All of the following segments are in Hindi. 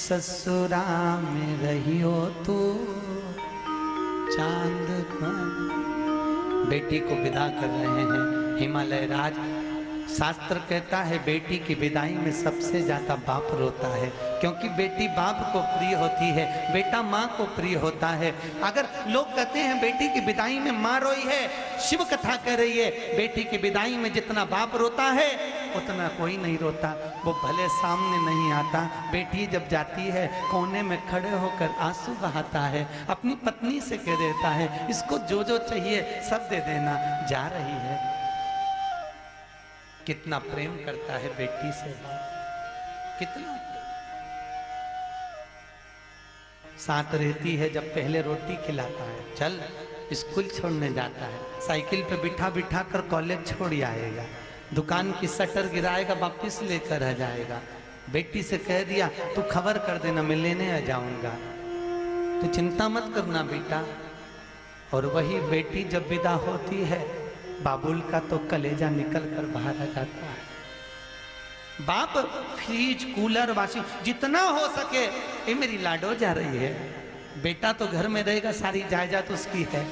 ससुरा में रहियो तू चांद बन। बेटी को विदा कर रहे हैं हिमालय राज। शास्त्र कहता है बेटी की विदाई में सबसे ज्यादा बाप रोता है, क्योंकि बेटी बाप को प्रिय होती है, बेटा माँ को प्रिय होता है। अगर लोग कहते हैं बेटी की विदाई में माँ रोई है, शिव कथा कह रही है बेटी की विदाई में जितना बाप रोता है उतना कोई नहीं रोता। वो भले सामने नहीं आता, बेटी जब जाती है कोने में खड़े होकर आंसू बहाता है, अपनी पत्नी से कह देता है इसको जो जो चाहिए सब दे देना, जा रही है। कितना प्रेम करता है बेटी से, कितना साथ रहती है। जब पहले रोटी खिलाता है, चल स्कूल छोड़ने जाता है, साइकिल पे बिठा बिठा कर कॉलेज छोड़ आएगा, दुकान की शटर गिराएगा वापिस लेकर आ जाएगा। बेटी से कह दिया तू खबर कर देना मैं लेने आ जाऊंगा, तो चिंता मत करना बेटा। और वही बेटी जब विदा होती है बाबुल का तो कलेजा निकल कर बाहर आ जाता है। बाप फ्रिज कूलर वाशिंग जितना हो सके, ये मेरी लाडो जा रही है, बेटा तो घर में रहेगा, सारी जायदाद उसकी है,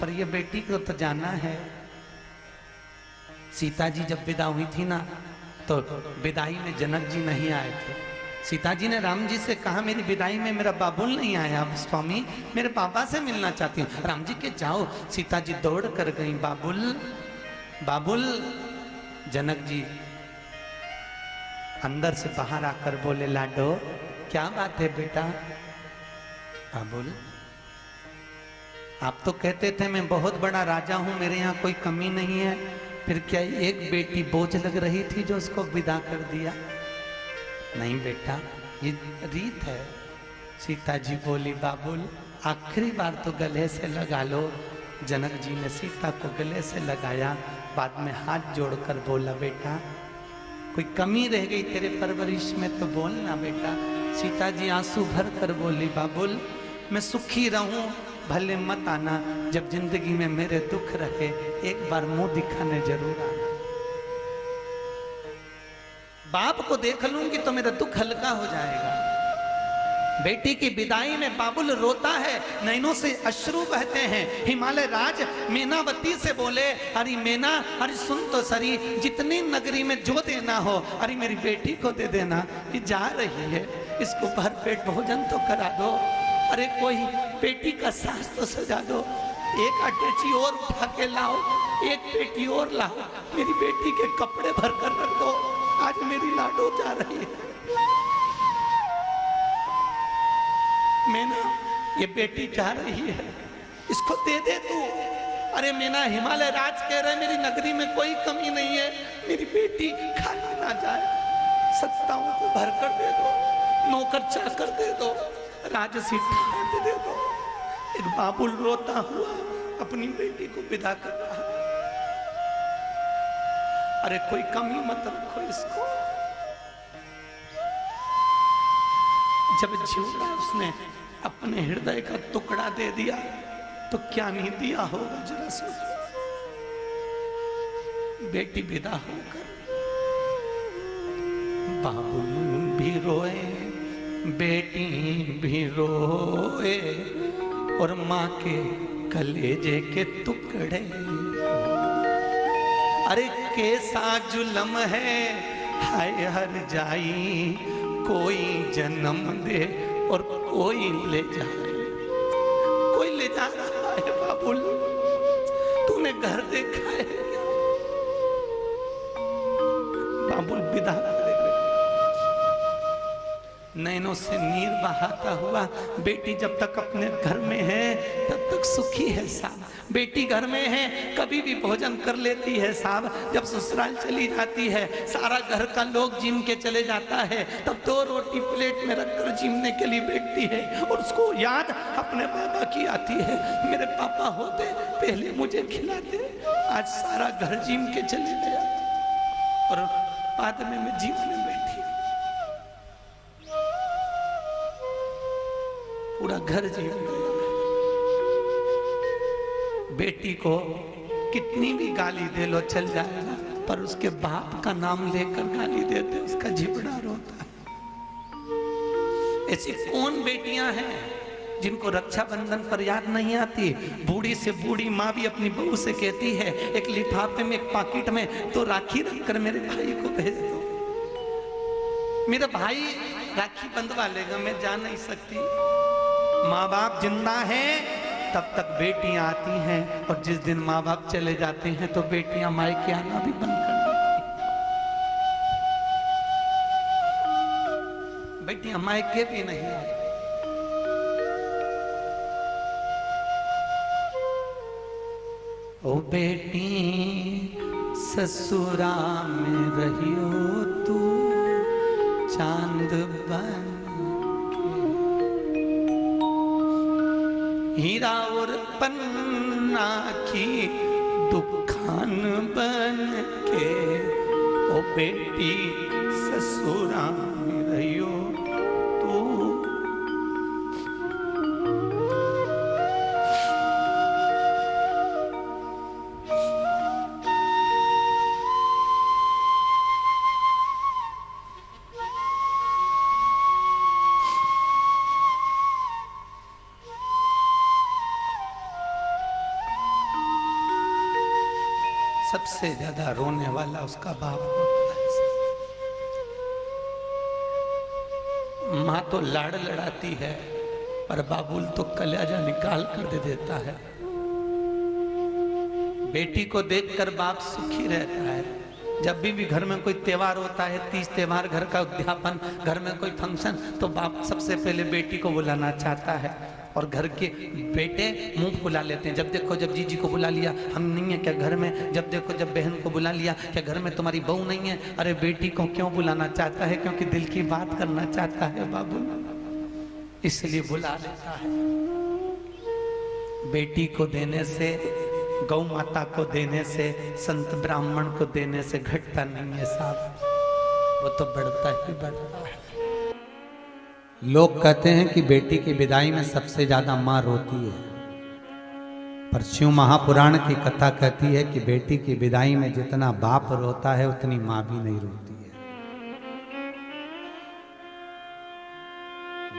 पर ये बेटी को तो जाना है। सीता जी जब विदा हुई थी ना, तो विदाई में जनक जी नहीं आए थे। सीता जी ने राम जी से कहा मेरी विदाई में मेरा बाबुल नहीं आया, स्वामी मेरे पापा से मिलना चाहती हूँ। राम जी के जाओ। सीता जी दौड़ कर गई, बाबुल बाबुल। जनक जी अंदर से बाहर आकर बोले लाडो क्या बात है बेटा। बाबुल आप तो कहते थे मैं बहुत बड़ा राजा हूं, मेरे यहाँ कोई कमी नहीं है, फिर क्या एक बेटी बोझ लग रही थी जो उसको विदा कर दिया? नहीं बेटा ये रीत है। सीता जी बोली बाबुल आखिरी बार तो गले से लगा लो। जनक जी ने सीता को गले से लगाया, बाद में हाथ जोड़कर बोला बेटा कोई कमी रह गई तेरे परवरिश में तो बोलना बेटा। सीता जी आंसू भर कर बोली बाबुल मैं सुखी रहूं भले मत आना, जब जिंदगी में मेरे दुख रहे एक बार मुंह दिखाने जरूर आना। बाप को देख लूंगी तो मेरा दुख हल्का हो जाएगा। बेटी की विदाई में बाबुल रोता है, नैनों से अश्रु बहते हैं। हिमालय राज मेनावती से बोले अरे मेना अरे सुन तो सरी, जितनी नगरी में जो देना हो अरे मेरी बेटी को दे देना, ये जा रही है, इसको भरपेट भोजन तो करा दो, अरे कोई बेटी का सास तो सजा दो, एक अटैची और उठा के लाओ, एक पेटी और लाओ, मेरी बेटी के कपड़े भर कर रख दो, आज मेरी लाडो जा रही है। मैना ये बेटी जा रही है, इसको दे दे तू। अरे मैना हिमालय राज कह रहे मेरी नगरी में कोई कमी नहीं है, मेरी बेटी खाली ना जाए, सत्ताओं को भर कर दे दो, नौकर चाकर दे दो, राजसी ठाट दे दो। एक बाबुल रोता हुआ अपनी बेटी को विदा कर रहा। अरे कोई कमी मत रखो इसको। जब जीवड़ा उसने अपने हृदय का टुकड़ा दे दिया तो क्या नहीं दिया होगा जरा सोचो। बेटी विदा होकर बाबुल भी रोए, बेटी भी रोए और माँ के कलेजे के टुकड़े। अरे कैसा जुल्म है हाय हर जाई, कोई जन्म दे और कोई ले जाए। कोई ले जा रहा है बाबुल, तूने घर देखा है क्या? बाबुल विदा नैनों से नीर बहाता हुआ, बेटी जब तक अपने घर में है तब तक सुखी है साहब। बेटी घर में है कभी भी भोजन कर लेती है साहब, जब ससुराल चली जाती है सारा घर का लोग जिम के चले जाता है, तब 2 रोटी प्लेट में रखकर जिमने के लिए बैठती है और उसको याद अपने पापा की आती है, मेरे पापा होते पहले मुझे खिलाते, आज सारा घर जिम के चले गया और बाद में मैं जिम में बैठी, पूरा घर जीव गया। बेटी को कितनी भी गाली दे लो चल जाएगा, पर उसके बाप का नाम लेकर गाली देते उसका जिबड़ा रोता है। ऐसी कौन बेटियां हैं जिनको रक्षाबंधन पर याद नहीं आती? बूढ़ी से बूढ़ी माँ भी अपनी बहू से कहती है एक लिफाफे में, एक पैकेट में तो राखी रखकर मेरे भाई को भेज दो। मेरा भाई राखी बंधवा लेगा, मैं जा नहीं सकती। माँ बाप जिंदा हैं तब तक बेटियां आती हैं, और जिस दिन माँ बाप चले जाते हैं तो बेटियां मायके आना भी बंद कर देती। बेटियां मायके भी नहीं आती। ओ बेटी ससुरा में रहियो तू चांद बन के, हीरा और पन्ना की दुकान बन के। ओ बेटी ससुरा में रहियो तू। सबसे ज्यादा रोने वाला उसका बाप होता है। माँ तो लाड़ लड़ाती है, पर बाबुल तो कलेजा निकाल कर दे देता है। बेटी को देखकर बाप सुखी रहता है। जब भी घर में कोई त्योहार होता है, तीज त्योहार, घर का उद्यापन, घर में कोई फंक्शन, तो बाप सबसे पहले बेटी को बुलाना चाहता है। और घर के बेटे मुंह फुला लेते हैं। जब देखो जब जीजी को बुला लिया, हम नहीं है क्या घर में? जब देखो जब बहन को बुला लिया, क्या घर में तुम्हारी बहू नहीं है? अरे बेटी को क्यों बुलाना चाहता है? क्योंकि दिल की बात करना चाहता है बाबू, इसलिए बुला लेता है। बेटी को देने से, गौ माता को देने से, संत ब्राह्मण को देने से घटता नहीं है साहब, वो तो बढ़ता ही बढ़ता है। लोग कहते हैं कि बेटी की विदाई में सबसे ज्यादा मां रोती है, पर शिव महापुराण की कथा कहती है कि बेटी की विदाई में जितना बाप रोता है उतनी मां भी नहीं रोती है।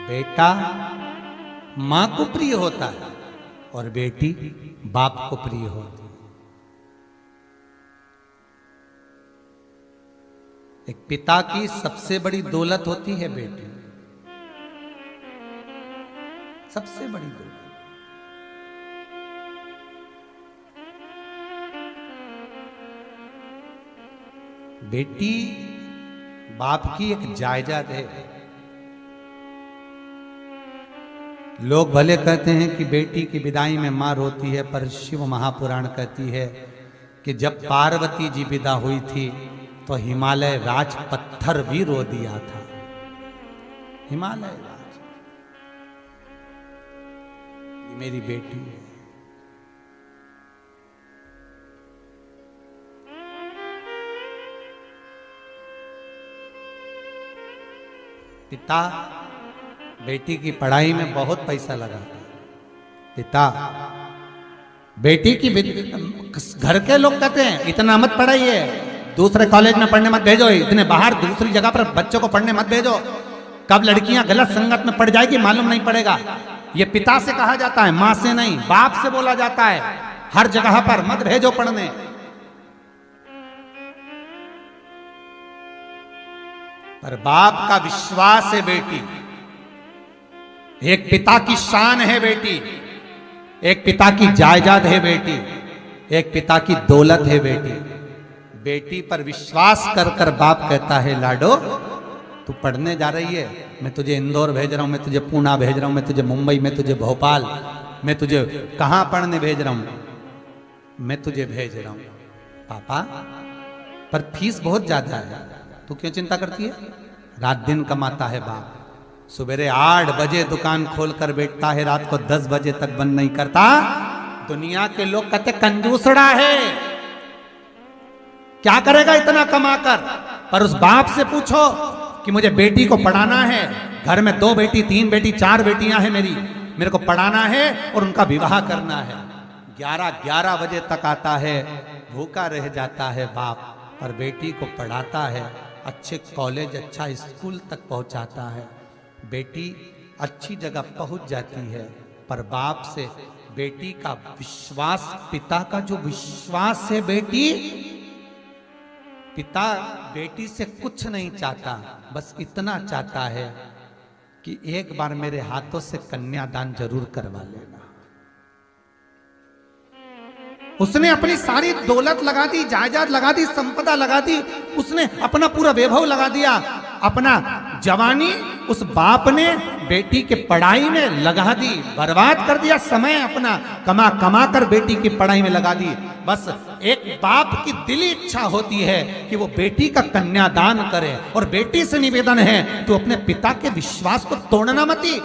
बेटा मां को प्रिय होता है और बेटी बाप को प्रिय होती है। एक पिता की सबसे बड़ी दौलत होती है बेटी, सबसे बड़ी दौलत। बेटी बाप की एक जायदाद है। लोग भले कहते हैं कि बेटी की विदाई में मां रोती है, पर शिव महापुराण कहती है कि जब पार्वती जी विदा हुई थी तो हिमालय राज पत्थर भी रो दिया था। हिमालय राज, मेरी बेटी है। पिता बेटी की पढ़ाई में बहुत पैसा लगाता है। पिता बेटी की, घर के लोग कहते हैं इतना मत पढ़ाइए, दूसरे कॉलेज में पढ़ने मत भेजो, इतने बाहर दूसरी जगह पर बच्चों को पढ़ने मत भेजो, कब लड़कियां गलत संगत में पड़ जाएगी मालूम नहीं पड़ेगा। ये पिता से कहा जाता है, मां से नहीं, बाप से बोला जाता है। हर जगह पर मत भेजो पढ़ने। पर बाप का विश्वास है बेटी, एक पिता की शान है बेटी, एक पिता की जायदाद है बेटी, एक पिता की दौलत है बेटी। बेटी पर विश्वास कर कर बाप कहता है लाडो तू पढ़ने जा रही है, मैं तुझे इंदौर भेज रहा हूं, मैं तुझे पूना भेज रहा हूं, मैं तुझे मुंबई, मैं तुझे भोपाल, मैं तुझे कहां पढ़ने भेज रहा हूं, मैं तुझे भेज रहा हूं पापा, पर फीस बहुत ज्यादा है। तू क्यों चिंता करती है? रात दिन कमाता है बाप, सुबह 8 बजे दुकान खोलकर बैठता है, रात को 10 बजे तक बंद नहीं करता। दुनिया के लोग कहते कंजूसड़ा है, क्या करेगा इतना कमाकर? पर उस बाप से पूछो कि मुझे बेटी को पढ़ाना है, घर में 2 बेटी 3 बेटी 4 बेटियां हैं मेरी, मेरे को पढ़ाना है और उनका विवाह करना है। 11 बजे तक आता है, भूखा रह जाता है बाप, पर बेटी को पढ़ाता है, अच्छे कॉलेज अच्छा स्कूल तक पहुंचाता है। बेटी अच्छी जगह पहुंच जाती है, पर बाप से बेटी का विश्वास, पिता का जो विश्वास है बेटी, पिता बेटी से कुछ नहीं चाहता, बस इतना चाहता है कि एक बार मेरे हाथों से कन्यादान जरूर करवा लेना। उसने अपनी सारी दौलत लगा दी, जायदाद लगा दी, संपदा लगा दी, उसने अपना पूरा वैभव लगा दिया, अपना जवानी उस बाप ने बेटी के पढ़ाई में लगा दी, बर्बाद कर दिया, समय अपना कमा कमा कर बेटी की पढ़ाई में लगा दी। बस एक बाप की दिली इच्छा होती है कि वो बेटी का कन्यादान करे, और बेटी से निवेदन है तो अपने पिता के विश्वास को तोड़ना मती।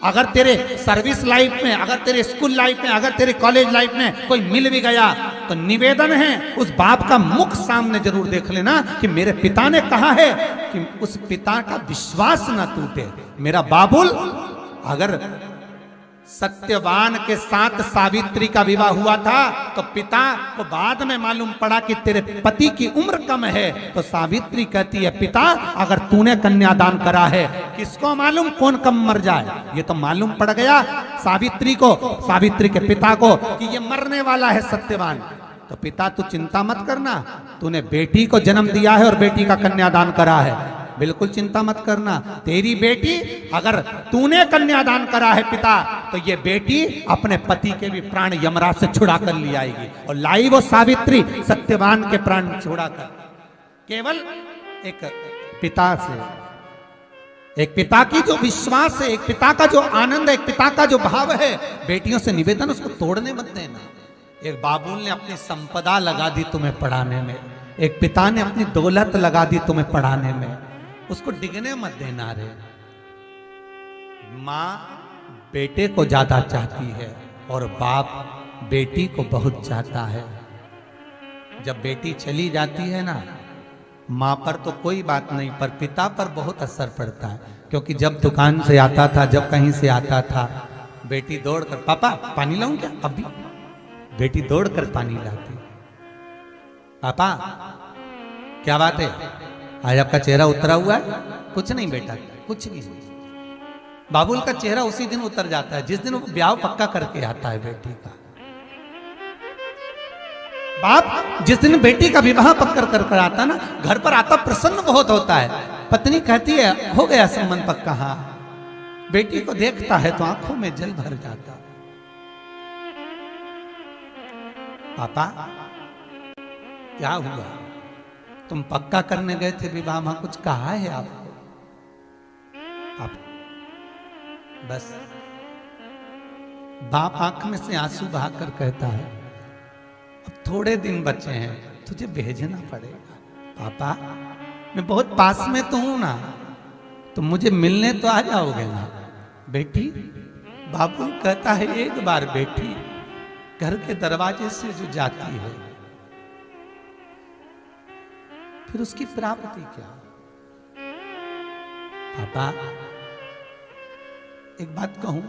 अगर तेरे सर्विस लाइफ में, अगर तेरे स्कूल लाइफ में, अगर तेरे कॉलेज लाइफ में कोई मिल भी गया तो निवेदन है उस बाप का मुख सामने जरूर देख लेना कि मेरे पिता ने कहा है कि उस पिता का विश्वास ना टूटे। मेरा बाबुल, अगर सत्यवान के साथ सावित्री का विवाह हुआ था तो पिता को बाद में मालूम पड़ा कि तेरे पति की उम्र कम है, तो सावित्री कहती है पिता अगर तूने कन्यादान करा है, किसको मालूम कौन कम मर जाए। ये तो मालूम पड़ गया सावित्री को, सावित्री के पिता को कि ये मरने वाला है सत्यवान। तो पिता तू चिंता मत करना, तूने बेटी को जन्म दिया है और बेटी का कन्यादान करा है, बिल्कुल चिंता मत करना। तेरी बेटी, अगर तूने कन्यादान करा है पिता, तो ये बेटी अपने पति के भी प्राण यमराज से छुड़ा कर ले आएगी, और लाई वो सावित्री सत्यवान के प्राण छुड़ा कर। केवल एक पिता से, एक पिता की जो विश्वास है, एक पिता का जो आनंद है, एक पिता का जो भाव है, बेटियों से निवेदन उसको तोड़ने मत देना। एक बाबुल ने अपनी संपदा लगा दी तुम्हें पढ़ाने में, एक पिता ने अपनी दौलत लगा दी तुम्हें पढ़ाने में, उसको डिगने मत देना रे। माँ बेटे को ज्यादा चाहती है और बाप बेटी को बहुत चाहता है। जब बेटी चली जाती है ना, माँ पर तो कोई बात नहीं, पर पिता पर बहुत असर पड़ता है। क्योंकि जब दुकान से आता था, जब कहीं से आता था, बेटी दौड़कर पापा पानी लाऊं क्या, अभी बेटी दौड़कर पानी लाती। पापा क्या बात है, आज आपका चेहरा उतरा हुआ है? कुछ नहीं बेटा, कुछ भी नहीं। बाबुल का चेहरा उसी दिन उतर जाता है जिस दिन वो ब्याह पक्का करके आता है बेटी का। बाप जिस दिन बेटी का विवाह पक्का कर आता ना, घर पर आता प्रसन्न बहुत होता है। पत्नी कहती है हो गया संबंध पक्का, हाँ। बेटी को देखता है तो आंखों में जल भर जाता। पापा क्या हुआ, तुम पक्का करने गए थे विवाह, वहां कुछ कहा है आपको? आप बस बाप आंख में से आंसू बहाकर कहता है अब थोड़े दिन बचे हैं, तुझे भेजना पड़ेगा। पापा मैं बहुत पास में तो हूं ना, तुम मुझे मिलने तो आ जाओगे ना। बेटी, बाबू कहता है एक बार बेटी घर के दरवाजे से जो जाती है फिर उसकी प्राप्ति क्या? पापा एक बात कहूं,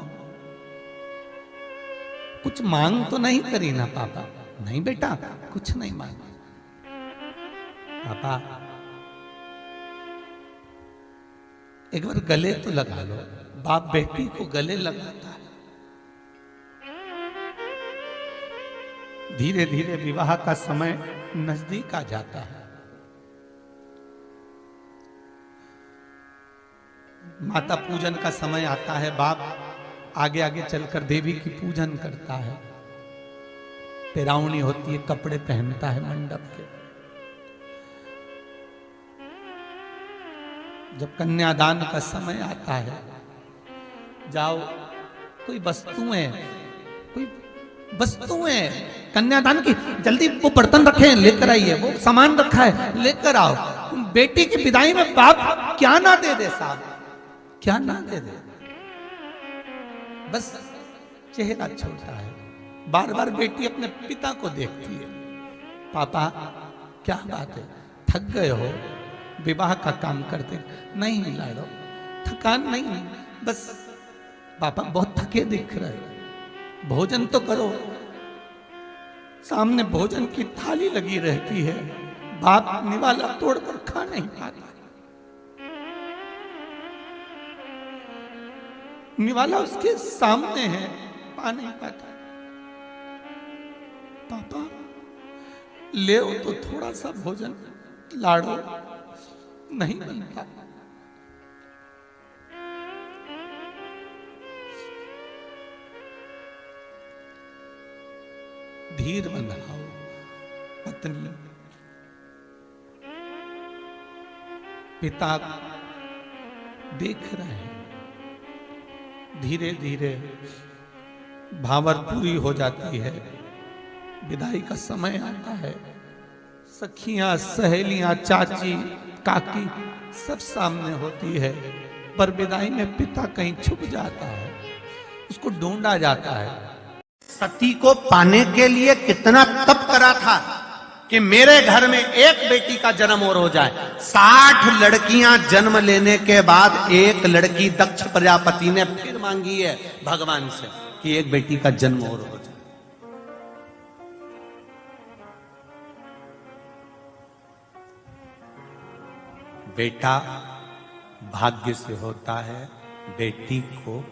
कुछ मांग तो नहीं करी ना पापा? नहीं बेटा, कुछ नहीं मांगा। पापा एक बार गले तो लगा लो। बाप बेटी को गले लगाता है। धीरे धीरे विवाह का समय नजदीक आ जाता है। माता पूजन का समय आता है। बाप आगे आगे चलकर देवी की पूजन करता है। पेरावनी होती है, कपड़े पहनता है मंडप के। जब कन्यादान का समय आता है, जाओ कोई वस्तुएं कन्यादान की, जल्दी वो बर्तन रखे हैं लेकर आइए, वो सामान रखा है लेकर आओ। बेटी की विदाई में बाप क्या ना दे दे साहब, क्या ना दे दे। बस चेहरा छोटा है। बार बार बेटी अपने पिता को देखती है। पापा क्या बात है, थक गए हो विवाह का काम करते? नहीं लाडो, थकान नहीं, बस पापा बहुत थके दिख रहे, भोजन तो करो। सामने भोजन की थाली लगी रहती है, बाप निवाला तोड़कर खा नहीं पाता। निवाला उसके सामने है, पा नहीं पाता। पापा ले तो थोड़ा सा भोजन, लाडो नहीं बनता। धीर बंधाओ पत्नी। पिता देख रहे हैं, धीरे धीरे भावर पूरी हो जाती है, विदाई का समय आता है। सखियां, सहेलियां, चाची, काकी सब सामने होती है, पर विदाई में पिता कहीं छुप जाता है, उसको ढूंढा जाता है। सती को पाने के लिए कितना तप करा था कि मेरे घर में एक बेटी का जन्म और हो जाए। 60 लड़कियां जन्म लेने के बाद एक लड़की दक्ष प्रजापति ने फिर मांगी है भगवान से कि एक बेटी का जन्म और हो जाए। बेटा भाग्य से होता है, बेटी को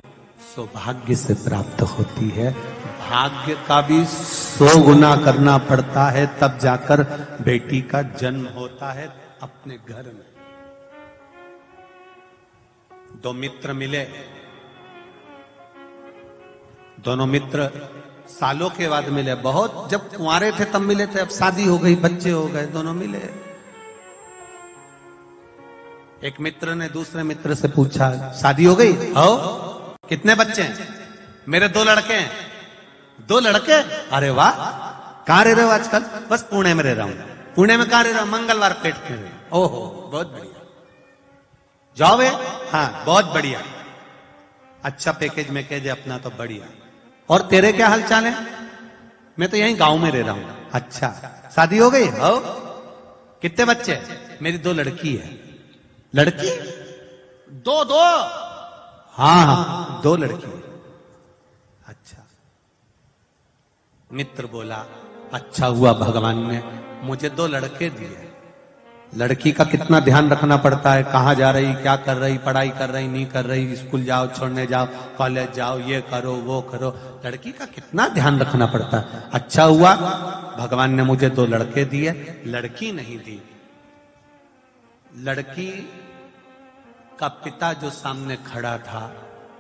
सौभाग्य से प्राप्त होती है। भाग्य का भी 100 गुना करना पड़ता है, तब जाकर बेटी का जन्म होता है अपने घर में। 2 मित्र मिले, दोनों मित्र सालों के बाद मिले। बहुत जब कुंवारे थे तब मिले थे, अब शादी हो गई, बच्चे हो गए, दोनों मिले। एक मित्र ने दूसरे मित्र से पूछा, शादी हो गई? हो, कितने बच्चे हैं? मेरे 2 लड़के हैं। 2 लड़के? अरे वाह, कहां रह रहे हो आजकल? बस पुणे में रह रहा हूं। पुणे में कहां रह रहा हूं? मंगलवार पेट में। ओहो, बहुत बढ़िया। जॉब है? हाँ, बहुत बढ़िया। अच्छा पैकेज में कह दे अपना तो बढ़िया। और तेरे क्या हाल चाल है? मैं तो यहीं गांव में रह रहा हूं। अच्छा, शादी हो गई? हो, कितने बच्चे? मेरी 2 लड़की है। लड़की? 2? हाँ, 2 लड़की। अच्छा। मित्र बोला, अच्छा हुआ भगवान ने मुझे 2 लड़के दिए। लड़की का कितना ध्यान रखना पड़ता है, कहां जा रही, क्या कर रही, पढ़ाई कर रही, नहीं कर रही, स्कूल जाओ, छोड़ने जाओ, कॉलेज जाओ, ये करो वो करो, लड़की का कितना ध्यान रखना पड़ता है। अच्छा हुआ भगवान ने मुझे 2 लड़के दिए, लड़की नहीं दी। लड़की का पिता जो सामने खड़ा था,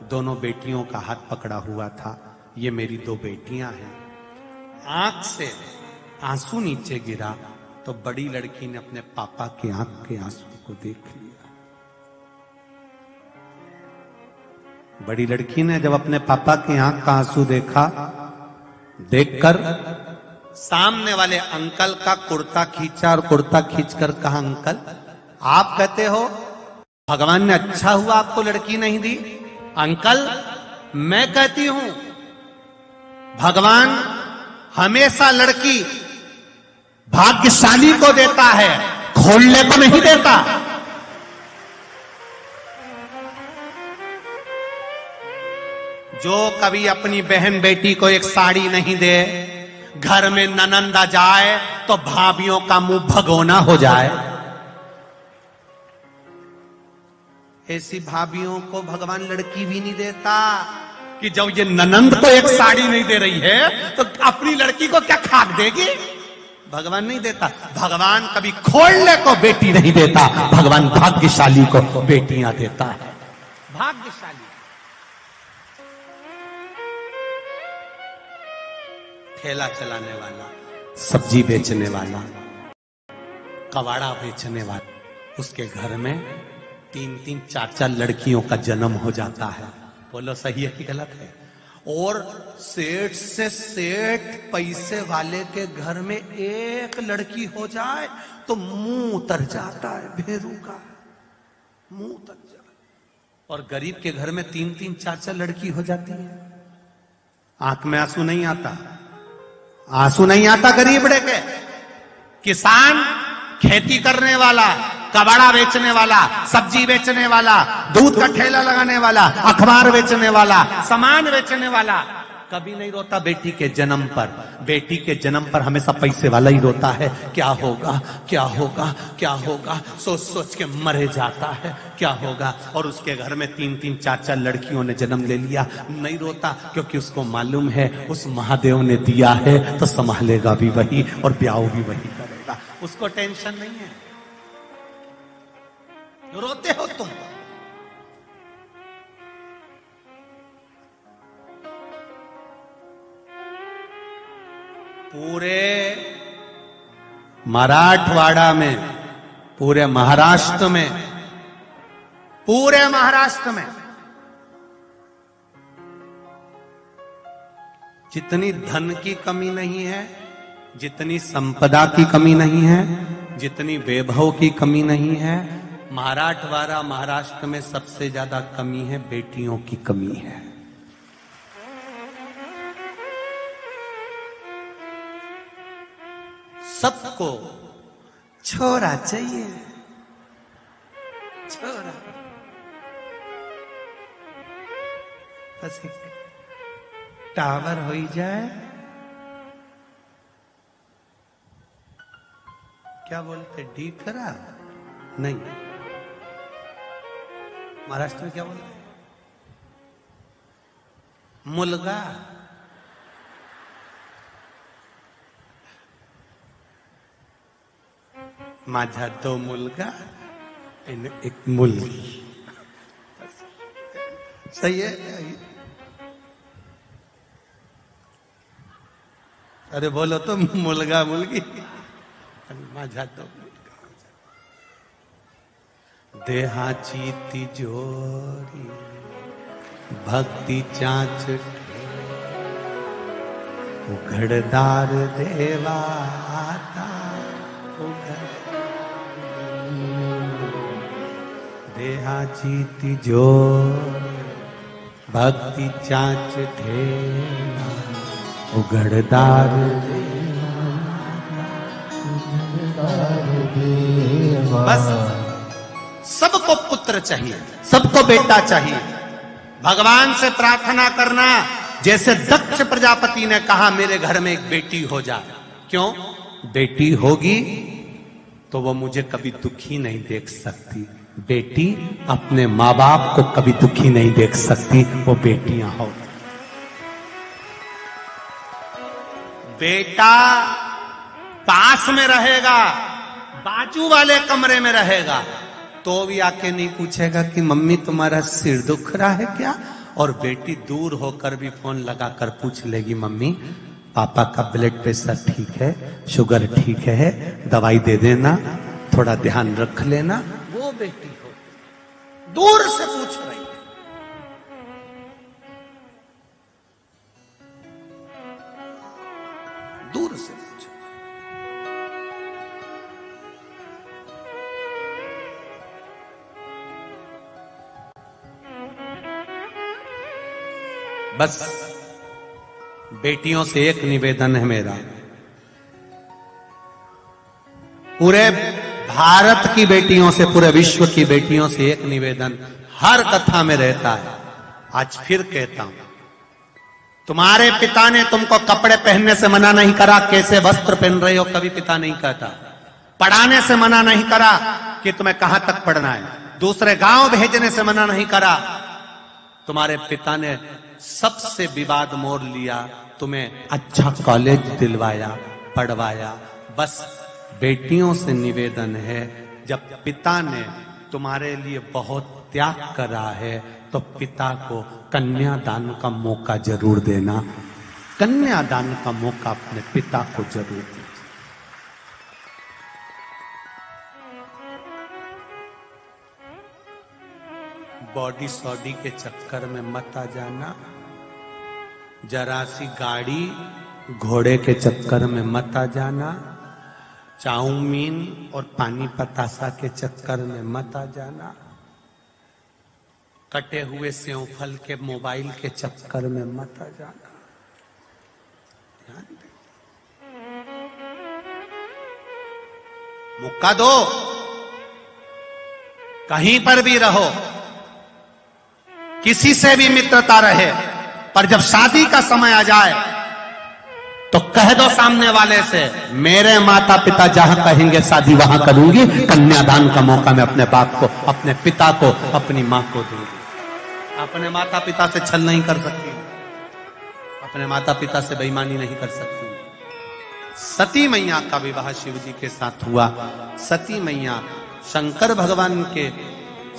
दोनों बेटियों का हाथ पकड़ा हुआ था, ये मेरी 2 बेटियां हैं। आंख से आंसू नीचे गिरा तो बड़ी लड़की ने अपने पापा के आंख के आंसू को देख लिया। बड़ी लड़की ने जब अपने पापा के आंख का आंसू देखा, देखकर सामने वाले अंकल का कुर्ता खींचा और कुर्ता खींचकर कहा, अंकल आप कहते हो भगवान ने अच्छा हुआ आपको लड़की नहीं दी? अंकल मैं कहती हूं भगवान हमेशा लड़की भाग्यशाली को देता है, खोलने को नहीं देता। जो कभी अपनी बहन बेटी को एक साड़ी नहीं दे, घर में ननंदा जाए तो भाभियों का मुंह भगोना हो जाए। ऐसी भाभियों को भगवान लड़की भी नहीं देता कि जब ये ननंद को एक साड़ी नहीं दे रही है तो अपनी लड़की को क्या खाक देगी? भगवान नहीं देता। भगवान कभी खोलने को बेटी नहीं देता, भगवान भाग्यशाली को बेटियां देता है। भाग्यशाली। ठेला चलाने वाला, सब्जी बेचने वाला, कबाड़ा बेचने वाला, उसके घर में 3-3, 4-4 लड़कियों का जन्म हो जाता है। बोलो सही है कि गलत है? और सेठ से सेठ पैसे वाले के घर में एक लड़की हो जाए तो मुंह उतर जाता है, भेरू का मुंह उतर जाता। और गरीब के घर में 3-3, 4-4 लड़की हो जाती है। आंख में आंसू नहीं आता, आंसू नहीं आता गरीब के। किसान, खेती करने वाला, कबाड़ा बेचने वाला, सब्जी बेचने वाला, दूध का ठेला लगाने वाला, अखबार बेचने वाला, सामान बेचने वाला, कभी नहीं रोता बेटी के जन्म पर। बेटी के जन्म पर हमेशा पैसे वाला ही रोता है, क्या होगा क्या होगा क्या होगा, सोच सोच के मरे जाता है क्या होगा। और उसके घर में 3-3 4-4 लड़कियों ने जन्म ले लिया, नहीं रोता, क्योंकि उसको मालूम है उस महादेव ने दिया है तो संभालेगा भी वही और ब्याह भी वही करेगा, उसको टेंशन नहीं है। रोते हो तुम। पूरे मराठवाड़ा में, पूरे महाराष्ट्र में, पूरे महाराष्ट्र में जितनी धन की कमी नहीं है, जितनी संपदा की कमी नहीं है, जितनी वैभव की कमी नहीं है, मराठवाड़ा महाराष्ट्र में सबसे ज्यादा कमी है बेटियों की कमी है। सबको छोरा चाहिए, छोरा। बस टावर हो जाए, क्या बोलते, ढीकरा नहीं, महाराष्ट्र में क्या बोलते, मुलगा। माझा 2 मुलगा आणि 1 मुलगी, सही है। अरे बोलो तो, मुलगा मुलगी, माझा 2 मुलगा। देहाची तिजोरी भक्तीच्या उघडदार देवा आता उघड, देहाची तिजोरी भक्तीच्या ठेवा उघडदार देवा। बस सबको पुत्र चाहिए, सबको बेटा चाहिए। भगवान से प्रार्थना करना, जैसे दक्ष प्रजापति ने कहा मेरे घर में एक बेटी हो जाए। क्यों? बेटी होगी तो वो मुझे कभी दुखी नहीं देख सकती। बेटी अपने माँ बाप को कभी दुखी नहीं देख सकती, वो बेटियां हो। बेटा पास में रहेगा, बाजू वाले कमरे में रहेगा, तो भी आके नहीं पूछेगा कि मम्मी तुम्हारा सिर दुख रहा है क्या। और बेटी दूर होकर भी फोन लगाकर पूछ लेगी, मम्मी पापा का ब्लड प्रेशर ठीक है, शुगर ठीक है, दवाई दे देना, थोड़ा ध्यान रख लेना। वो बेटी हो, दूर से पूछ रही है। दूर से पूछ। बस बेटियों से एक निवेदन है मेरा, पूरे भारत की बेटियों से, पूरे विश्व की बेटियों से एक निवेदन हर कथा में रहता है, आज फिर कहता हूं। तुम्हारे पिता ने तुमको कपड़े पहनने से मना नहीं करा, कैसे वस्त्र पहन रहे हो कभी पिता नहीं कहता। पढ़ाने से मना नहीं करा कि तुम्हें कहां तक पढ़ना है, दूसरे गांव भेजने से मना नहीं करा। तुम्हारे पिता ने सबसे विवाद मोड़ लिया, तुम्हें अच्छा कॉलेज दिलवाया, पढ़वाया। बस बेटियों से निवेदन है, जब पिता ने तुम्हारे लिए बहुत त्याग करा है तो पिता को कन्यादान का मौका जरूर देना। कन्यादान का मौका अपने पिता को जरूर देना। बॉडी सॉडी के चक्कर में मत आ जाना, जरा सी गाड़ी घोड़े के चक्कर में मत आ जाना, चाउमीन और पानी पतासा के चक्कर में मत आ जाना, कटे हुए सेवफल के मोबाइल के चक्कर में मत आ जाना। मौका दो, कहीं पर भी रहो, किसी से भी मित्रता रहे, पर जब शादी का समय आ जाए तो कह दो सामने वाले से, मेरे माता पिता जहां कहेंगे शादी वहां करूंगी, कन्यादान का मौका मैं अपने बाप को, अपने पिता को, अपनी मां को दूंगी। अपने माता पिता से छल नहीं कर सकती, अपने माता पिता से बेईमानी नहीं कर सकती। सती मैया का विवाह शिव जी के साथ हुआ। सती मैया शंकर भगवान के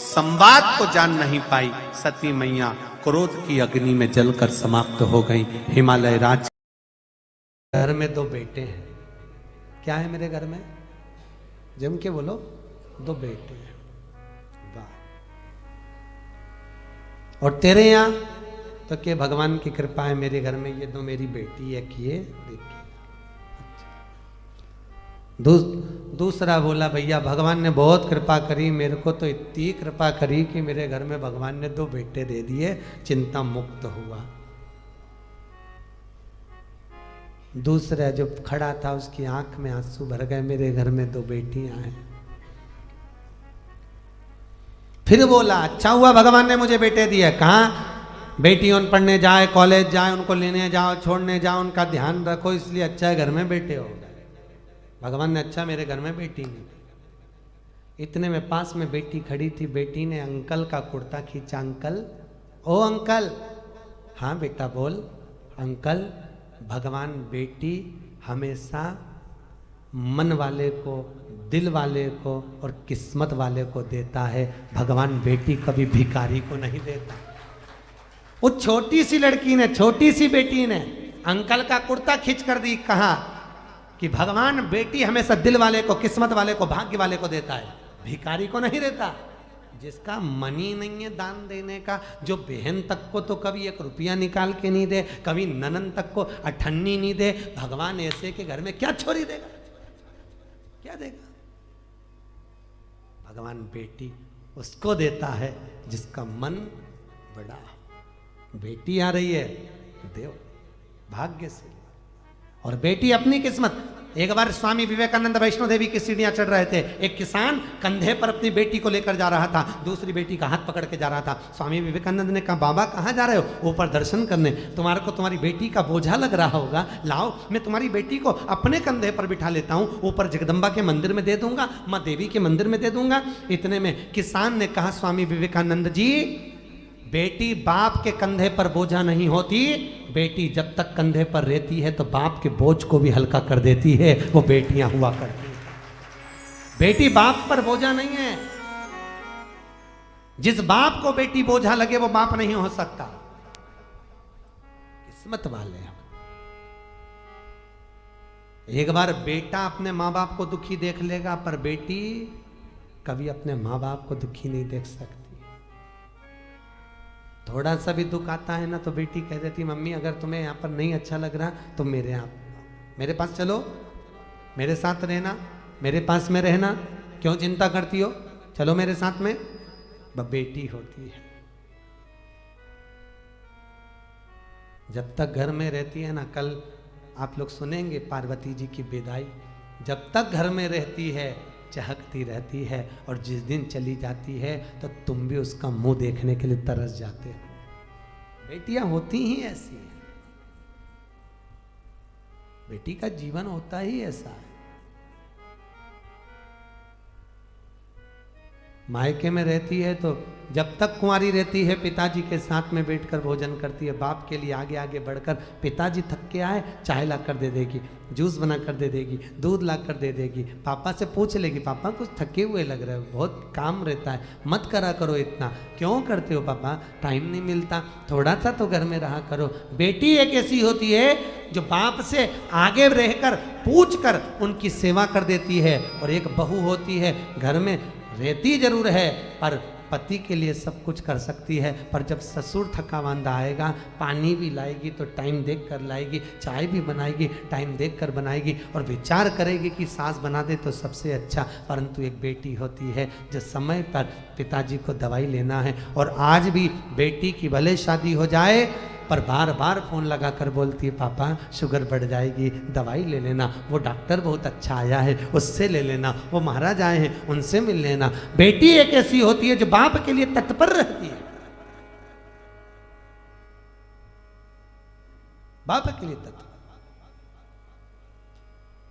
संवाद को जान नहीं पाई। सती मैया क्रोध की अग्नि में जलकर समाप्त हो गई। हिमालय राज घर में 2 बेटे हैं। क्या है मेरे घर में? जम के बोलो, 2 बेटे हैं। वाह। और तेरे यहां तो क्या भगवान की कृपा है, मेरे घर में ये 2 मेरी बेटी है। किए देखिए। दूसरा बोला, भैया भगवान ने बहुत कृपा करी, मेरे को तो इतनी कृपा करी कि मेरे घर में भगवान ने 2 बेटे दे दिए, चिंता मुक्त हुआ। दूसरा जो खड़ा था उसकी आंख में आंसू भर गए, मेरे घर में 2 बेटियां हैं। फिर बोला, अच्छा हुआ भगवान ने मुझे बेटे दिए। कहाँ? बेटी उन पढ़ने जाए, कॉलेज जाए, उनको लेने जाओ, छोड़ने जाओ, उनका ध्यान रखो, इसलिए अच्छा है घर में बेटे हो गए। भगवान ने अच्छा मेरे घर में बेटी नहीं दी। इतने में पास में बेटी खड़ी थी। बेटी ने अंकल का कुर्ता खींचा। अंकल, ओ अंकल। हाँ बेटा बोल। अंकल, भगवान बेटी हमेशा मन वाले को, दिल वाले को और किस्मत वाले को देता है। भगवान बेटी कभी भिखारी को नहीं देता। वो छोटी सी लड़की ने, छोटी सी बेटी ने अंकल का कुर्ता खींच कर दी। कहा कि भगवान बेटी हमेशा दिल वाले को, किस्मत वाले को, भाग्य वाले को देता है, भिखारी को नहीं देता। जिसका मन ही नहीं है दान देने का, जो बहन तक को तो कभी 1 रुपया निकाल के नहीं दे, कभी ननन तक को अठन्नी नहीं दे, भगवान ऐसे के घर में क्या छोरी देगा? क्या देगा? भगवान बेटी उसको देता है जिसका मन बड़ा। बेटी आ रही है, देव भाग्य से। और बेटी अपनी किस्मत। एक बार स्वामी विवेकानंद वैष्णो देवी की सीढ़ियां चढ़ रहे थे। एक किसान कंधे पर अपनी बेटी को लेकर जा रहा था, दूसरी बेटी का हाथ पकड़ के जा रहा था। स्वामी विवेकानंद ने कहा, बाबा कहाँ जा रहे हो? ऊपर दर्शन करने। तुम्हारे को तुम्हारी बेटी का बोझा लग रहा होगा, लाओ मैं तुम्हारी बेटी को अपने कंधे पर बिठा लेता हूँ, ऊपर जगदम्बा के मंदिर में दे दूंगा, माँ देवी के मंदिर में दे दूंगा। इतने में किसान ने कहा, स्वामी विवेकानंद जी, बेटी बाप के कंधे पर बोझा नहीं होती, बेटी जब तक कंधे पर रहती है तो बाप के बोझ को भी हल्का कर देती है। वो बेटियां हुआ करती हैं। बेटी बाप पर बोझा नहीं है। जिस बाप को बेटी बोझा लगे वो बाप नहीं हो सकता। किस्मत वाले हैं। एक बार बेटा अपने माँ बाप को दुखी देख लेगा, पर बेटी कभी अपने माँ बाप को दुखी नहीं देख सकती। थोड़ा सा भी दुख आता है ना तो बेटी कह देती, मम्मी अगर तुम्हें यहाँ पर नहीं अच्छा लग रहा तो मेरे पास चलो, मेरे साथ रहना, मेरे पास में रहना, क्यों चिंता करती हो, चलो मेरे साथ में। बेटी होती है, जब तक घर में रहती है ना, कल आप लोग सुनेंगे पार्वती जी की विदाई, जब तक घर में रहती है चहकती रहती है, और जिस दिन चली जाती है तो तुम भी उसका मुंह देखने के लिए तरस जाते हो। बेटियां होती ही ऐसी हैं। बेटी का जीवन होता ही ऐसा है। मायके में रहती है तो जब तक कुंवारी रहती है पिताजी के साथ में बैठकर भोजन करती है। बाप के लिए आगे आगे बढ़कर पिताजी थक के आए, चाय ला कर दे देगी, जूस बना कर दे देगी, दूध ला कर दे देगी। पापा से पूछ लेगी, पापा कुछ थके हुए लग रहे हो, बहुत काम रहता है, मत करा करो इतना। क्यों करते हो पापा? टाइम नहीं मिलता, थोड़ा सा तो घर में रहा करो। बेटी एक ऐसी होती है जो बाप से आगे रहकर पूछ कर उनकी सेवा कर देती है। और एक बहू होती है, घर में रहती जरूर है पर पति के लिए सब कुछ कर सकती है। पर जब ससुर थका मांदा आएगा, पानी भी लाएगी तो टाइम देख कर लाएगी, चाय भी बनाएगी टाइम देख कर बनाएगी, और विचार करेगी कि सास बना दे तो सबसे अच्छा। परंतु एक बेटी होती है जो समय पर पिताजी को दवाई लेना है। और आज भी बेटी की भले शादी हो जाए पर बार बार फोन लगा कर बोलती है, पापा शुगर बढ़ जाएगी, दवाई ले लेना, वो डॉक्टर बहुत अच्छा आया है उससे ले लेना, वो महाराज आए हैं उनसे मिल लेना। बेटी एक ऐसी होती है जो बाप के लिए तत्पर रहती है। बाप के लिए तत्व।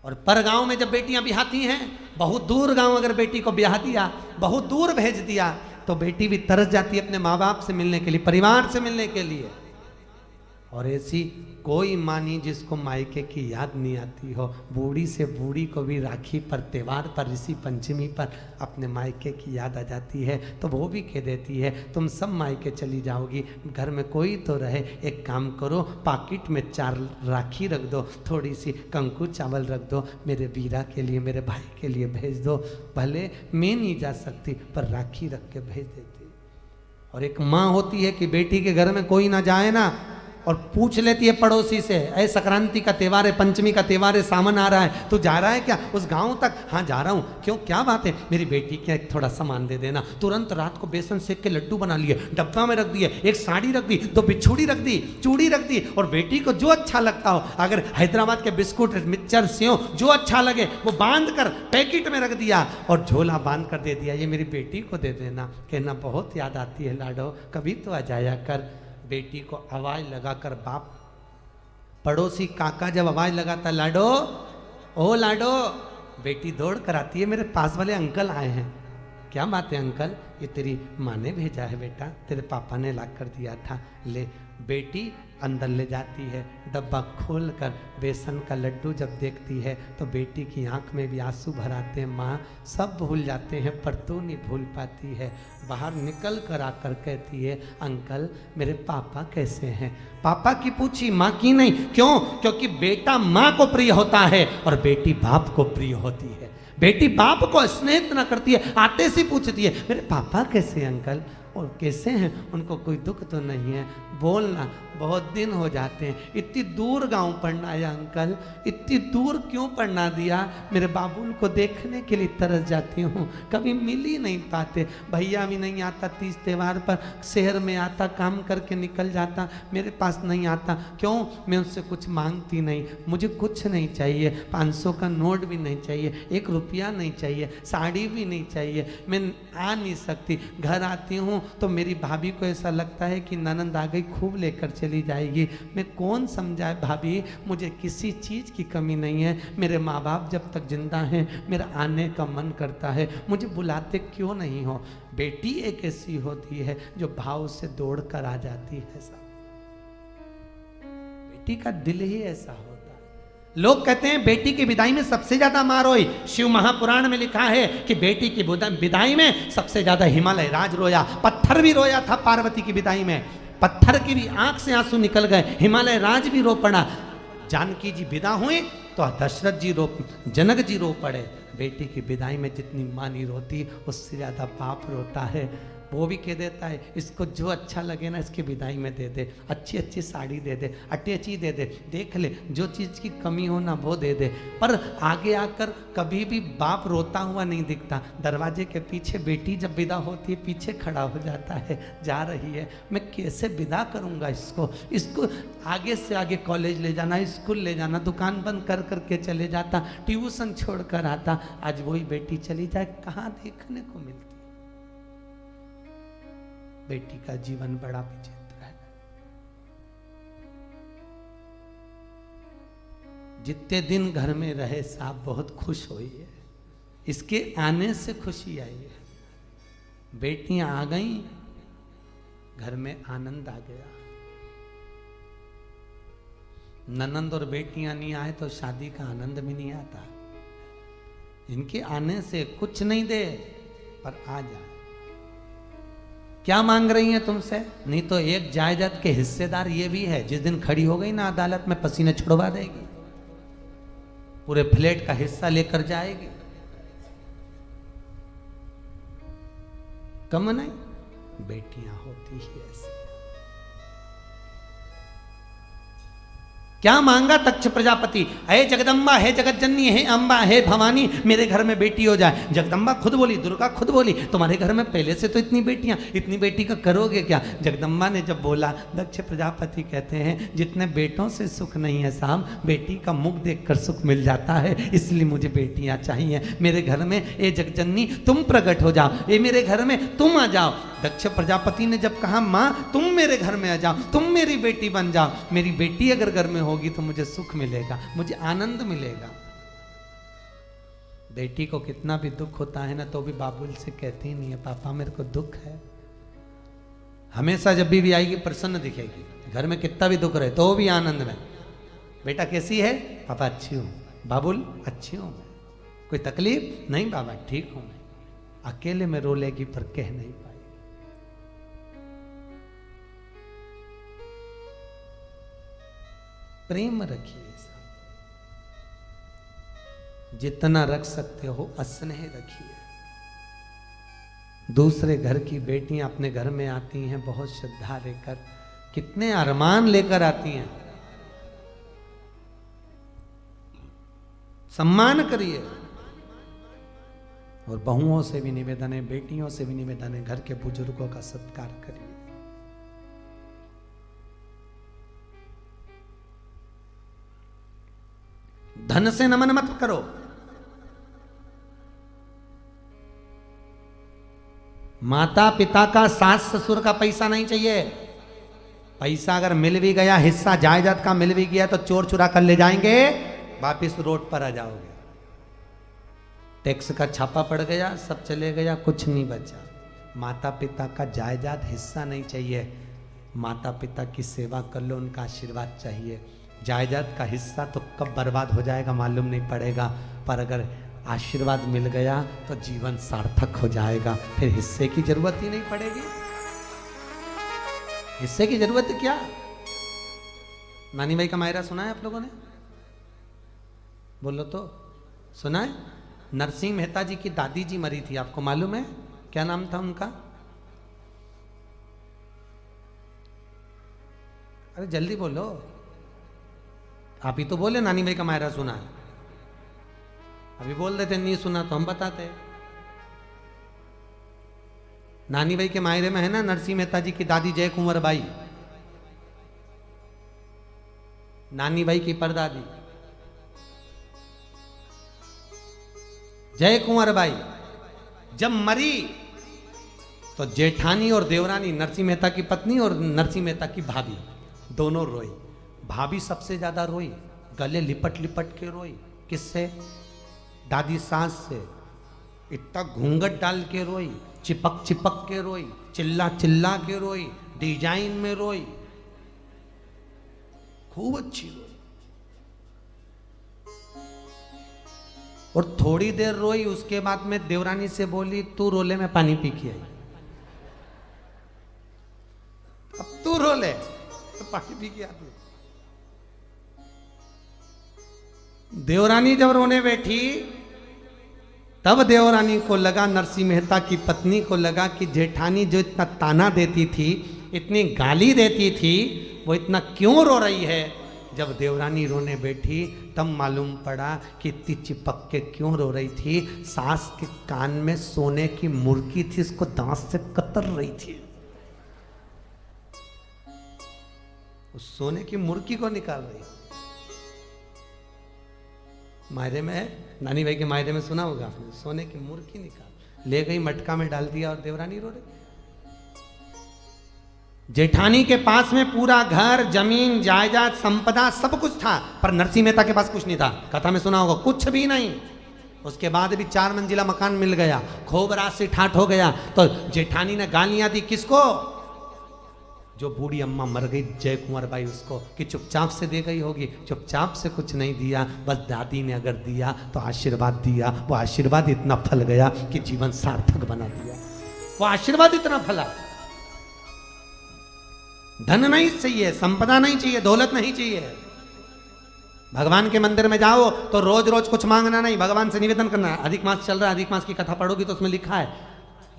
और पर गांव में जब बेटियां ब्याहती हैं, बहुत दूर गांव अगर बेटी को ब्याह दिया, बहुत दूर भेज दिया, तो बेटी भी तरस जाती है अपने माँ बाप से मिलने के लिए, परिवार से मिलने के लिए। और ऐसी कोई माँ नहीं जिसको मायके की याद नहीं आती हो। बूढ़ी से बूढ़ी को भी राखी पर, त्योहार पर, ऋषि पंचमी पर अपने मायके की याद आ जाती है, तो वो भी कह देती है तुम सब मायके चली जाओगी, घर में कोई तो रहे, एक काम करो, पाकिट में 4 राखी रख दो, थोड़ी सी कंकु चावल रख दो, मेरे वीरा के लिए, मेरे भाई के लिए भेज दो। भले मैं नहीं जा सकती पर राखी रख के भेज देती। और एक माँ होती है कि बेटी के घर में कोई ना जाए ना, और पूछ लेती है पड़ोसी से, ऐ संक्रांति का त्योहार है, पंचमी का त्योहार है, सावन आ रहा है, तू जा रहा है क्या उस गांव तक? हाँ जा रहा हूँ। क्यों, क्या बात है? मेरी बेटी के थोड़ा सामान दे देना। तुरंत रात को बेसन सेक के लड्डू बना लिए, डब्बा में रख दिए, एक साड़ी रख दी, 2 बिछुड़ी रख दी, चूड़ी रख दी, और बेटी को जो अच्छा लगता हो, अगर हैदराबाद के बिस्कुट, मिक्सचर, सेव जो अच्छा लगे वो बांध कर पैकेट में रख दिया और झोला बांध कर दे दिया, ये मेरी बेटी को दे देना। कहना बहुत याद आती है लाडो, कभी तो आ जाया कर। बेटी को आवाज लगाकर बाप, पड़ोसी काका जब आवाज लगाता लाडो, ओ लाडो, बेटी दौड़ कर आती है, मेरे पास वाले अंकल आए हैं। क्या बात है अंकल? ये तेरी माँ ने भेजा है बेटा, तेरे पापा ने ला कर दिया था, ले। बेटी अंदर ले जाती है, डब्बा खोल कर बेसन का लड्डू जब देखती है तो बेटी की आंख में भी आंसू भर आते हैं। माँ सब भूल जाते हैं पर तू नहीं भूल पाती है। बाहर निकल कर आकर कहती है अंकल मेरे पापा कैसे हैं? पापा की पूछी, माँ की नहीं। क्यों? क्योंकि बेटा माँ को प्रिय होता है और बेटी बाप को प्रिय होती है। बेटी बाप को स्नेह इतना करती है, आते से पूछती है मेरे पापा कैसे हैं अंकल, और कैसे हैं, उनको कोई दुख तो नहीं है? बोलना, बहुत दिन हो जाते हैं, इतनी दूर गांव पढ़ना आया अंकल, इतनी दूर क्यों पढ़ना दिया? मेरे बाबुल को देखने के लिए तरस जाती हूँ, कभी मिल ही नहीं पाते। भैया भी नहीं आता, 30 त्योहार पर शहर में आता, काम करके निकल जाता, मेरे पास नहीं आता। क्यों? मैं उससे कुछ मांगती नहीं, मुझे कुछ नहीं चाहिए, 500 का नोट भी नहीं चाहिए, 1 रुपया नहीं चाहिए, साड़ी भी नहीं चाहिए, मैं आ नहीं सकती। घर आती हूँ तो मेरी भाभी को ऐसा लगता है कि ननंद आ गई, खूब लेकर चली जाएगी। मैं कौन समझाए भाभी, मुझे किसी चीज़ की कमी नहीं है। मेरे माँ बाप जब तक जिंदा हैं मेरा आने का मन करता है, मुझे बुलाते क्यों नहीं हो? बेटी एक ऐसी होती है जो भाव से दौड़ कर आ जाती है। सब बेटी का दिल ही ऐसा होता है। लोग कहते हैं बेटी की विदाई में सबसे ज्यादा मार रोई। शिव महापुराण में लिखा है कि बेटी की विदाई में सबसे ज्यादा हिमालय राज रोया, पत्थर भी रोया था पार्वती की विदाई में, पत्थर की भी आंख से आंसू निकल गए, हिमालय राज भी रो पड़ा। जानकी जी विदा हुए तो दशरथ जी जनक जी रो पड़े। बेटी की विदाई में जितनी माँ नहीं रोती उससे ज्यादा बाप रोता है। वो भी कह देता है इसको जो अच्छा लगे ना इसकी विदाई में दे दे, अच्छी अच्छी साड़ी दे दे, अटैची दे दे, देख ले जो चीज़ की कमी हो ना वो दे दे। पर आगे आकर कभी भी बाप रोता हुआ नहीं दिखता। दरवाजे के पीछे बेटी जब विदा होती है पीछे खड़ा हो जाता है, जा रही है, मैं कैसे विदा करूँगा इसको आगे से आगे कॉलेज ले जाना, स्कूल ले जाना, दुकान बंद कर करके चले जाता, ट्यूशन छोड़ कर आता। आज वही बेटी चली जाए, कहाँ देखने को मिलती। बेटी का जीवन बड़ा विचित्र है। जितने दिन घर में रहे साहब बहुत खुश हुई है, इसके आने से खुशी आई है। बेटियां आ गई, घर में आनंद आ गया। ननंद और बेटियां नहीं आए तो शादी का आनंद भी नहीं आता। इनके आने से कुछ नहीं दे पर आ जाए। क्या मांग रही हैं तुमसे? नहीं तो एक जायदाद के हिस्सेदार ये भी है, जिस दिन खड़ी हो गई ना अदालत में पसीने छुड़वा देगी, पूरे फ्लैट का हिस्सा लेकर जाएगी। कम नहीं, बेटियां होती ही ऐसी। क्या मांगा तक्ष प्रजापति? हे जगदम्बा, हे जगत जननी, हे अम्बा, हे भवानी, मेरे घर में बेटी हो जाए। जगदम्बा खुद बोली, दुर्गा खुद बोली तुम्हारे घर में पहले से तो इतनी बेटियां, इतनी बेटी का करोगे क्या? जगदम्बा ने जब बोला, दक्ष प्रजापति कहते हैं जितने बेटों से सुख नहीं है साहब, बेटी का मुख देखकर सुख मिल जाता है, इसलिए मुझे बेटियां चाहिए। मेरे घर में ए जगजननी तुम प्रकट हो जाओ, ये मेरे घर में तुम आ जाओ। दक्ष प्रजापति ने जब कहा माँ तुम मेरे घर में आ जाओ, तुम मेरी बेटी बन जाओ, मेरी बेटी अगर घर में होगी तो मुझे सुख मिलेगा, मुझे आनंद मिलेगा। बेटी को कितना भी दुख होता है ना तो भी बाबुल से कहती नहीं है पापा मेरे को दुख है। हमेशा जब भी आएगी प्रसन्न दिखेगी, घर में कितना भी दुख रहे तो भी आनंद में। बेटा कैसी है? पापा अच्छी हूँ। बाबुल अच्छी हूँ मैं, कोई तकलीफ नहीं बाबा ठीक हूँ मैं। अकेले में रो लेगी पर कह नहीं पाएगी। प्रेम रखिए, जितना रख सकते हो स्नेह रखिए। दूसरे घर की बेटियां अपने घर में आती हैं बहुत श्रद्धा लेकर, कितने अरमान लेकर आती हैं। सम्मान करिए। और बहुओं से भी निवेदन है, बेटियों से भी निवेदन है, घर के बुजुर्गों का सत्कार करिए। धन से नमन मत करो। माता पिता का, सास ससुर का पैसा नहीं चाहिए। पैसा अगर मिल भी गया, हिस्सा जायदाद का मिल भी गया तो चोर चुरा कर ले जाएंगे, वापिस रोड पर आ जाओगे। टैक्स का छापा पड़ गया, सब चले गया, कुछ नहीं बचा। माता पिता का जायदाद हिस्सा नहीं चाहिए। माता पिता की सेवा कर लो, उनका आशीर्वाद चाहिए। जायदाद का हिस्सा तो कब बर्बाद हो जाएगा मालूम नहीं पड़ेगा, पर अगर आशीर्वाद मिल गया तो जीवन सार्थक हो जाएगा, फिर हिस्से की जरूरत ही नहीं पड़ेगी। हिस्से की जरूरत क्या? नानी भाई का मायरा सुना है आप लोगों ने? बोलो तो, सुना है? नरसिंह मेहता जी की दादी जी मरी थी, आपको मालूम है? क्या नाम था उनका? अरे जल्दी बोलो, आप ही तो बोले नानी भाई का मायरा सुना है। अभी बोल देते नहीं सुना तो हम बताते। नानी भाई के मायरे में है ना नरसिंह मेहता जी की दादी जय कुंवर बाई, नानी भाई की परदादी जय कुंवर बाई जब मरी तो जेठानी और देवरानी, नरसिंह मेहता की पत्नी और नरसिंह मेहता की भाभी, दोनों रोई। भाभी सबसे ज्यादा रोई, गले लिपट लिपट के रोई। किससे? दादी सास से। इतना घूंघट डाल के रोई, चिपक चिपक के रोई, चिल्ला चिल्ला के रोई, डिजाइन में रोई, खूब अच्छी रोई। और थोड़ी देर रोई, उसके बाद में देवरानी से बोली तू रोले में पानी पी के आई। अब तू रोले तो पानी पी के आती। देवरानी जब रोने बैठी तब देवरानी को लगा, नरसिंह मेहता की पत्नी को लगा कि जेठानी जो इतना ताना देती थी, इतनी गाली देती थी, वो इतना क्यों रो रही है। जब देवरानी रोने बैठी तब मालूम पड़ा कि इतनी चिपक के क्यों रो रही थी। सास के कान में सोने की मुर्गी थी, उसको दांत से कतर रही थी। उस सोने की मुर्गी को निकाल रही। मायरे में, नानी भाई के मायरे में सुना होगा आपने, सोने की मुर्गी निकाल ले गई, मटका में डाल दिया और देवरानी रो रही। जेठानी के पास में पूरा घर, जमीन, जायदाद, संपदा सब कुछ था, पर नरसिंह मेहता के पास कुछ नहीं था। कथा में सुना होगा, कुछ भी नहीं। उसके बाद भी 4 मंजिला मकान मिल गया, खूब रात से ठाठ हो गया। तो जेठानी ने गालियां दी किसको? जो बूढ़ी अम्मा मर गई जय कुंवर बाई, उसको, कि चुपचाप से दे गई होगी। चुपचाप से कुछ नहीं दिया, बस दादी ने अगर दिया तो आशीर्वाद दिया। वो आशीर्वाद इतना फल गया कि जीवन सार्थक बना दिया। वो आशीर्वाद इतना फला। धन नहीं चाहिए, संपदा नहीं चाहिए, दौलत नहीं चाहिए। भगवान के मंदिर में जाओ तो रोज रोज कुछ मांगना नहीं, भगवान से निवेदन करना। अधिक मास चल रहा है, अधिक मास की कथा पढ़ोगी तो उसमें लिखा है,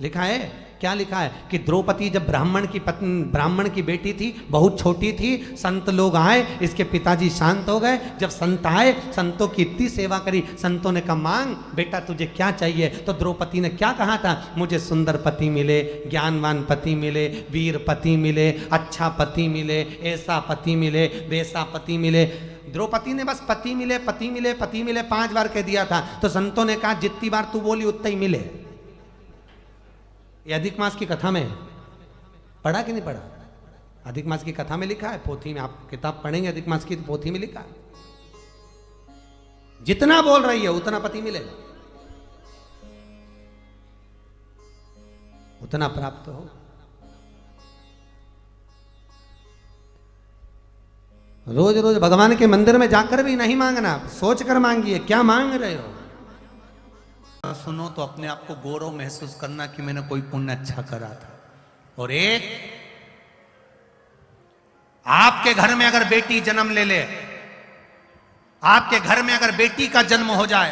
लिखा है, क्या लिखा है कि द्रौपदी जब ब्राह्मण की बेटी थी, बहुत छोटी थी, संत लोग आए, इसके पिताजी शांत हो गए। जब संत आए, संतों की इतनी सेवा करी, संतों ने कहा मांग बेटा तुझे क्या चाहिए। तो द्रौपदी ने क्या कहा था? मुझे सुंदर पति मिले, ज्ञानवान पति मिले, वीर पति मिले, अच्छा पति मिले, ऐसा पति मिले, वैसा पति मिले। द्रौपदी ने बस पति मिले, पति मिले, पति मिले 5 बार कह दिया था। तो संतों ने कहा जितनी बार तू बोली उतना ही मिले। ये अधिक मास की कथा में है। पढ़ा कि नहीं पढ़ा? अधिक मास की कथा में लिखा है, पोथी में। आप किताब पढ़ेंगे अधिक मास की तो पोथी में लिखा है, जितना बोल रही है उतना पति मिलेगा, उतना प्राप्त हो। रोज रोज भगवान के मंदिर में जाकर भी नहीं मांगना, सोच कर मांगिए क्या मांग रहे हो। सुनो तो अपने आप को गौरव महसूस करना कि मैंने कोई पुण्य अच्छा करा था। और एक, आपके घर में अगर बेटी जन्म ले ले, आपके घर में अगर बेटी का जन्म हो जाए,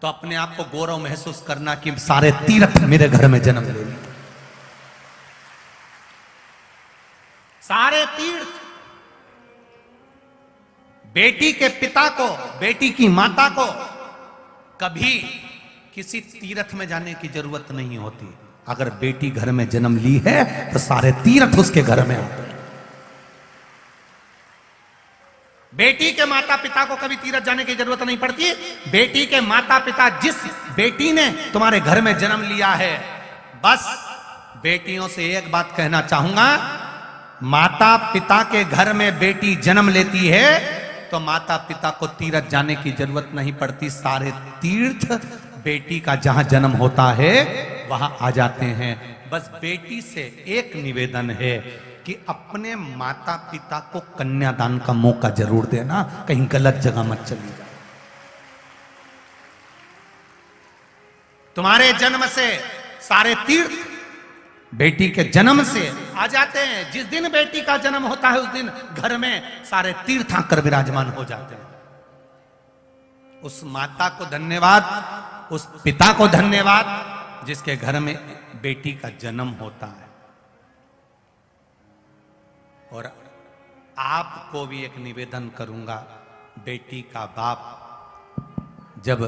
तो अपने आप को गौरव महसूस करना कि सारे तीर्थ मेरे घर में जन्म ले लिए। सारे तीर्थ बेटी के पिता को, बेटी की माता को कभी किसी तीर्थ में जाने की जरूरत नहीं होती। अगर बेटी घर में जन्म ली है तो सारे तीर्थ उसके घर में आते हैं। बेटी के माता पिता को कभी तीर्थ जाने की जरूरत नहीं पड़ती। बेटी के माता पिता, जिस बेटी ने तुम्हारे घर में जन्म लिया है, बस बेटियों से एक बात कहना चाहूंगा, माता पिता के घर में बेटी जन्म लेती है तो माता पिता को तीर्थ जाने की जरूरत नहीं पड़ती। सारे तीर्थ बेटी का जहां जन्म होता है वहां आ जाते हैं। बस बेटी से एक निवेदन है कि अपने माता पिता को कन्यादान का मौका जरूर देना, कहीं गलत जगह मत चली जाए। तुम्हारे जन्म से सारे तीर्थ बेटी के जन्म से आ जाते हैं। जिस दिन बेटी का जन्म होता है उस दिन घर में सारे तीर्थ आकर विराजमान हो जाते हैं। उस माता को धन्यवाद, उस पिता को धन्यवाद जिसके घर में बेटी का जन्म होता है। और आपको भी एक निवेदन करूंगा, बेटी का बाप जब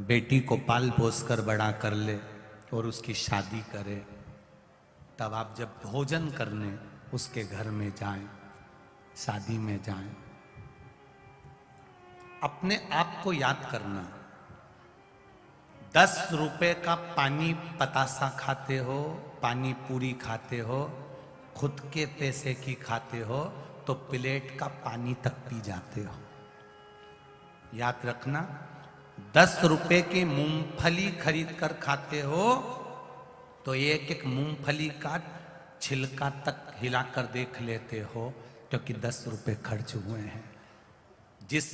बेटी को पाल पोस कर बड़ा कर ले और उसकी शादी करे, तब आप जब भोजन करने उसके घर में जाएं, शादी में जाएं, अपने आप को याद करना, 10 रुपए का पानी पतासा खाते हो, पानी पूरी खाते हो, खुद के पैसे की खाते हो तो प्लेट का पानी तक पी जाते हो। याद रखना, 10 रुपए की मूंगफली खरीद कर खाते हो तो एक एक मूंगफली का छिलका तक हिलाकर देख लेते हो, क्योंकि 10 रुपए खर्च हुए हैं। जिस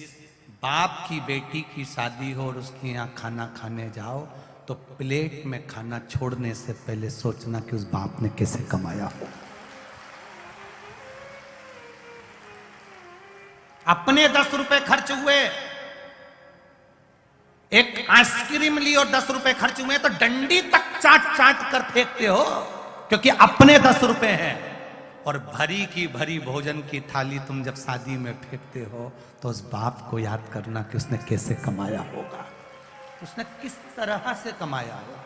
बाप की बेटी की शादी हो और उसके यहाँ खाना खाने जाओ तो प्लेट में खाना छोड़ने से पहले सोचना कि उस बाप ने कैसे कमाया हो। अपने 10 रुपए खर्च हुए, एक आइसक्रीम ली और 10 रुपए खर्च हुए तो डंडी तक चाट चाट कर फेंकते हो, क्योंकि अपने 10 रुपए हैं। और भरी की भरी भोजन की थाली तुम जब शादी में फेंकते हो तो उस बाप को याद करना कि उसने कैसे कमाया होगा, उसने किस तरह से कमाया होगा।